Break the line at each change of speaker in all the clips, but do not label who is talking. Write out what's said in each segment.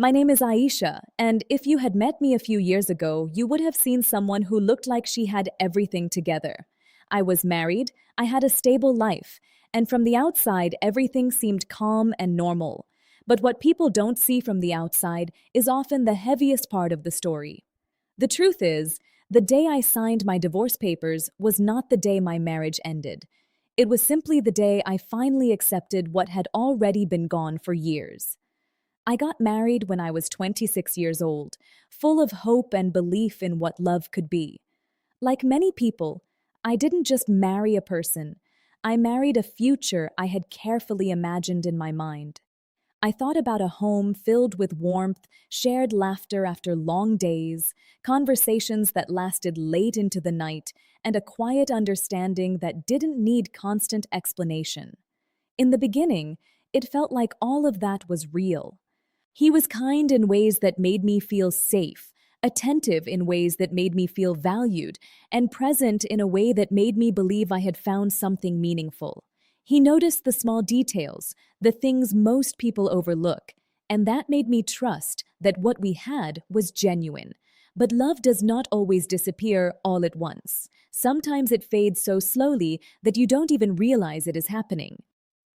My name is Aisha, and if you had met me a few years ago, you would have seen someone who looked like she had everything together. I was married, I had a stable life, and from the outside, everything seemed calm and normal. But what people don't see from the outside is often the heaviest part of the story. The truth is, the day I signed my divorce papers was not the day my marriage ended. It was simply the day I finally accepted what had already been gone for years. I got married when I was 26 years old, full of hope and belief in what love could be. Like many people, I didn't just marry a person, I married a future I had carefully imagined in my mind. I thought about a home filled with warmth, shared laughter after long days, conversations that lasted late into the night, and a quiet understanding that didn't need constant explanation. In the beginning, it felt like all of that was real. He was kind in ways that made me feel safe, attentive in ways that made me feel valued, and present in a way that made me believe I had found something meaningful. He noticed the small details, the things most people overlook, and that made me trust that what we had was genuine. But love does not always disappear all at once. Sometimes it fades so slowly that you don't even realize it is happening.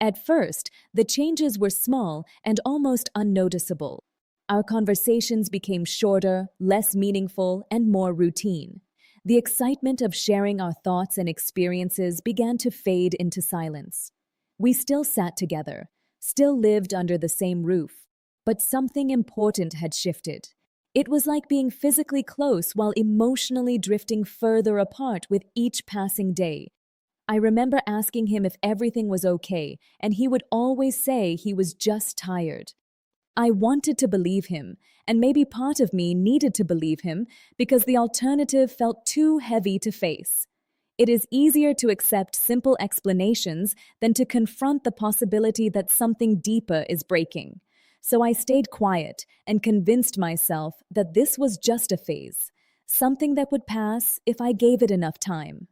At first, the changes were small and almost unnoticeable. Our conversations became shorter, less meaningful, and more routine. The excitement of sharing our thoughts and experiences began to fade into silence. We still sat together, still lived under the same roof, but something important had shifted. It was like being physically close while emotionally drifting further apart with each passing day. I remember asking him if everything was okay, and he would always say he was just tired. I wanted to believe him, and maybe part of me needed to believe him because the alternative felt too heavy to face. It is easier to accept simple explanations than to confront the possibility that something deeper is breaking. So I stayed quiet and convinced myself that this was just a phase, something that would pass if I gave it enough time.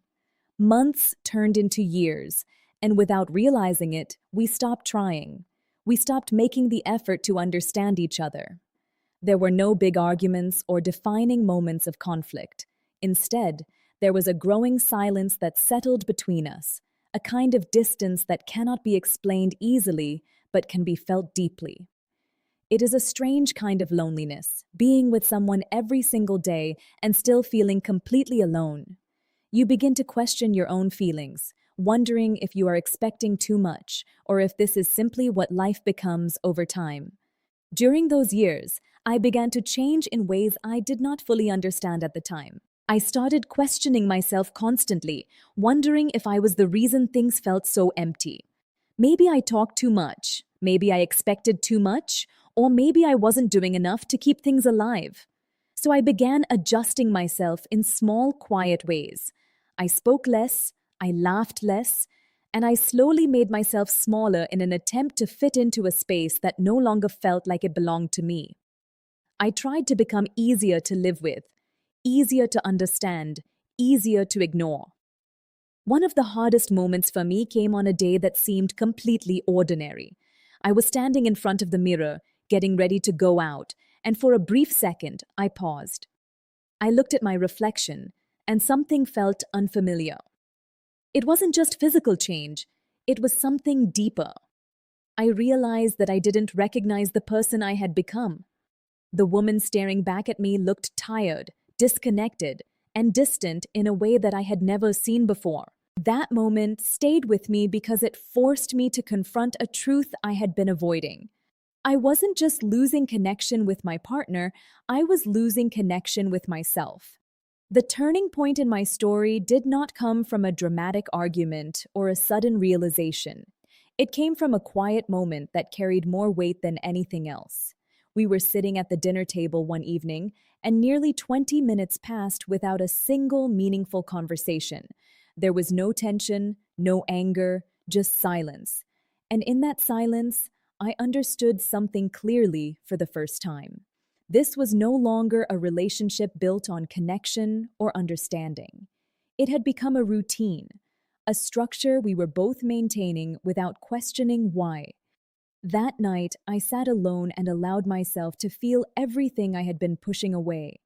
Months turned into years, and without realizing it, we stopped trying. We stopped making the effort to understand each other. There were no big arguments or defining moments of conflict. Instead, there was a growing silence that settled between us, a kind of distance that cannot be explained easily but can be felt deeply. It is a strange kind of loneliness, being with someone every single day and still feeling completely alone. You begin to question your own feelings, wondering if you are expecting too much or if this is simply what life becomes over time. During those years, I began to change in ways I did not fully understand at the time. I started questioning myself constantly, wondering if I was the reason things felt so empty. Maybe I talked too much, maybe I expected too much, or maybe I wasn't doing enough to keep things alive. So I began adjusting myself in small, quiet ways. I spoke less, I laughed less, and I slowly made myself smaller in an attempt to fit into a space that no longer felt like it belonged to me. I tried to become easier to live with, easier to understand, easier to ignore. One of the hardest moments for me came on a day that seemed completely ordinary. I was standing in front of the mirror, getting ready to go out, and for a brief second, I paused. I looked at my reflection, and something felt unfamiliar. It wasn't just physical change, it was something deeper. I realized that I didn't recognize the person I had become. The woman staring back at me looked tired, disconnected, and distant in a way that I had never seen before. That moment stayed with me because it forced me to confront a truth I had been avoiding. I wasn't just losing connection with my partner, I was losing connection with myself. The turning point in my story did not come from a dramatic argument or a sudden realization. It came from a quiet moment that carried more weight than anything else. We were sitting at the dinner table one evening, and nearly 20 minutes passed without a single meaningful conversation. There was no tension, no anger, just silence. And in that silence, I understood something clearly for the first time. This was no longer a relationship built on connection or understanding. It had become a routine, a structure we were both maintaining without questioning why. That night, I sat alone and allowed myself to feel everything I had been pushing away.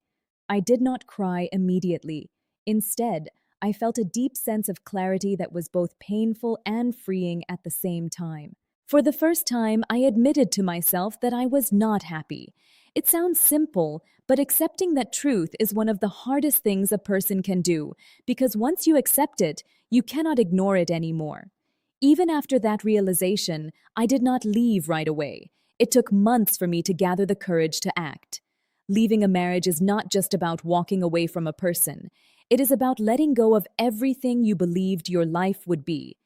I did not cry immediately. Instead, I felt a deep sense of clarity that was both painful and freeing at the same time. For the first time, I admitted to myself that I was not happy. It sounds simple, but accepting that truth is one of the hardest things a person can do, because once you accept it, you cannot ignore it anymore. Even after that realization, I did not leave right away. It took months for me to gather the courage to act. Leaving a marriage is not just about walking away from a person. It is about letting go of everything you believed your life would be.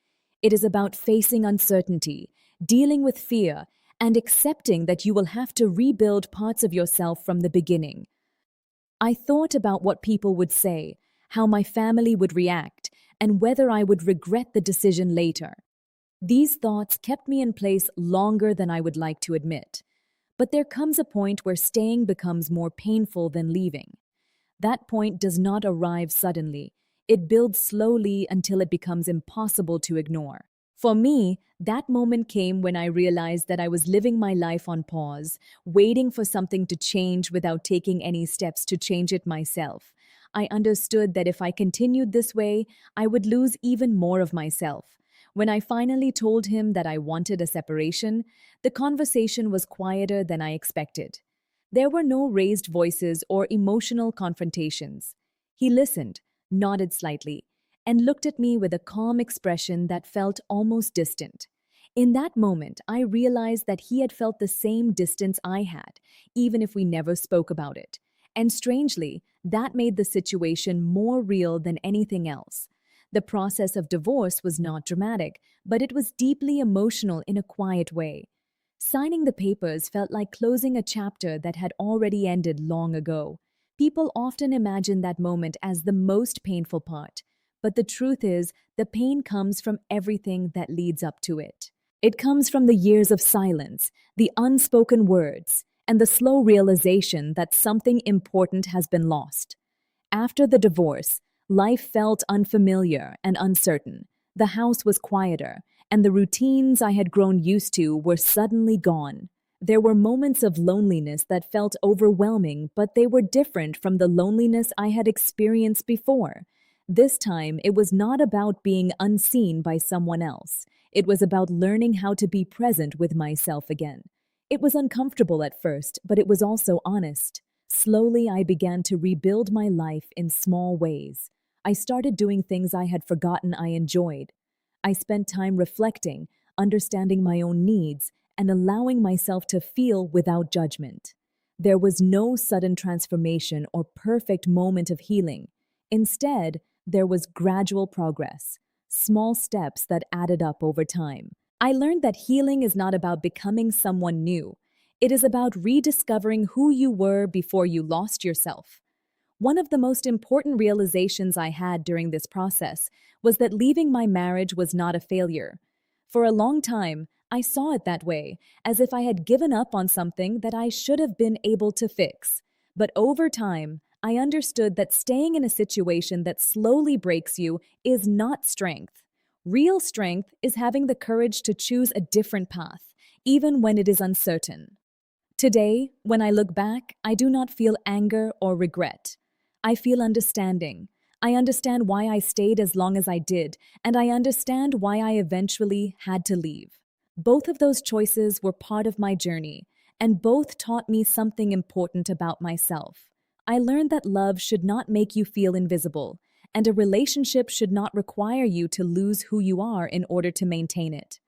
It is about facing uncertainty, dealing with fear, and accepting that you will have to rebuild parts of yourself from the beginning. I thought about what people would say, how my family would react, and whether I would regret the decision later. These thoughts kept me in place longer than I would like to admit. But there comes a point where staying becomes more painful than leaving. That point does not arrive suddenly. It builds slowly until it becomes impossible to ignore. For me, that moment came when I realized that I was living my life on pause, waiting for something to change without taking any steps to change it myself. I understood that if I continued this way, I would lose even more of myself. When I finally told him that I wanted a separation, the conversation was quieter than I expected. There were no raised voices or emotional confrontations. He listened, nodded slightly, and looked at me with a calm expression that felt almost distant. In that moment, I realized that he had felt the same distance I had, even if we never spoke about it. And strangely, that made the situation more real than anything else. The process of divorce was not dramatic, but it was deeply emotional in a quiet way. Signing the papers felt like closing a chapter that had already ended long ago. People often imagine that moment as the most painful part, but the truth is, the pain comes from everything that leads up to it. It comes from the years of silence, the unspoken words, and the slow realization that something important has been lost. After the divorce, life felt unfamiliar and uncertain. The house was quieter, and the routines I had grown used to were suddenly gone. There were moments of loneliness that felt overwhelming, but they were different from the loneliness I had experienced before. This time, it was not about being unseen by someone else. It was about learning how to be present with myself again. It was uncomfortable at first, but it was also honest. Slowly, I began to rebuild my life in small ways. I started doing things I had forgotten I enjoyed. I spent time reflecting, understanding my own needs, and allowing myself to feel without judgment. There was no sudden transformation or perfect moment of healing. Instead, there was gradual progress, small steps that added up over time. I learned that healing is not about becoming someone new. It is about rediscovering who you were before you lost yourself. One of the most important realizations I had during this process was that leaving my marriage was not a failure. For a long time, I saw it that way, as if I had given up on something that I should have been able to fix. But over time, I understood that staying in a situation that slowly breaks you is not strength. Real strength is having the courage to choose a different path, even when it is uncertain. Today, when I look back, I do not feel anger or regret. I feel understanding. I understand why I stayed as long as I did, and I understand why I eventually had to leave. Both of those choices were part of my journey, and both taught me something important about myself. I learned that love should not make you feel invisible, and a relationship should not require you to lose who you are in order to maintain it.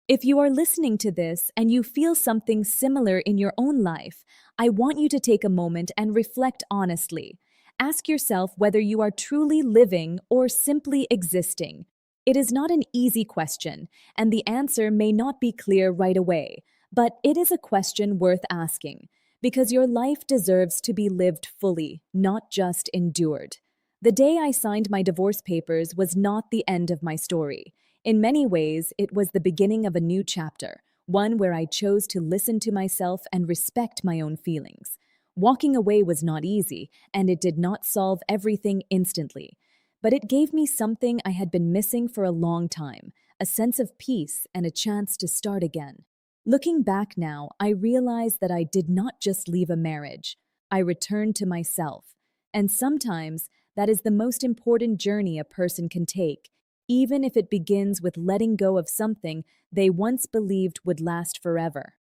If you are listening to this and you feel something similar in your own life, I want you to take a moment and reflect honestly. Ask yourself whether you are truly living or simply existing. It is not an easy question, and the answer may not be clear right away, but it is a question worth asking, because your life deserves to be lived fully, not just endured. The day I signed my divorce papers was not the end of my story. In many ways, it was the beginning of a new chapter, one where I chose to listen to myself and respect my own feelings. Walking away was not easy, and it did not solve everything instantly. But it gave me something I had been missing for a long time, a sense of peace and a chance to start again. Looking back now, I realize that I did not just leave a marriage. I returned to myself. And sometimes that is the most important journey a person can take, even if it begins with letting go of something they once believed would last forever.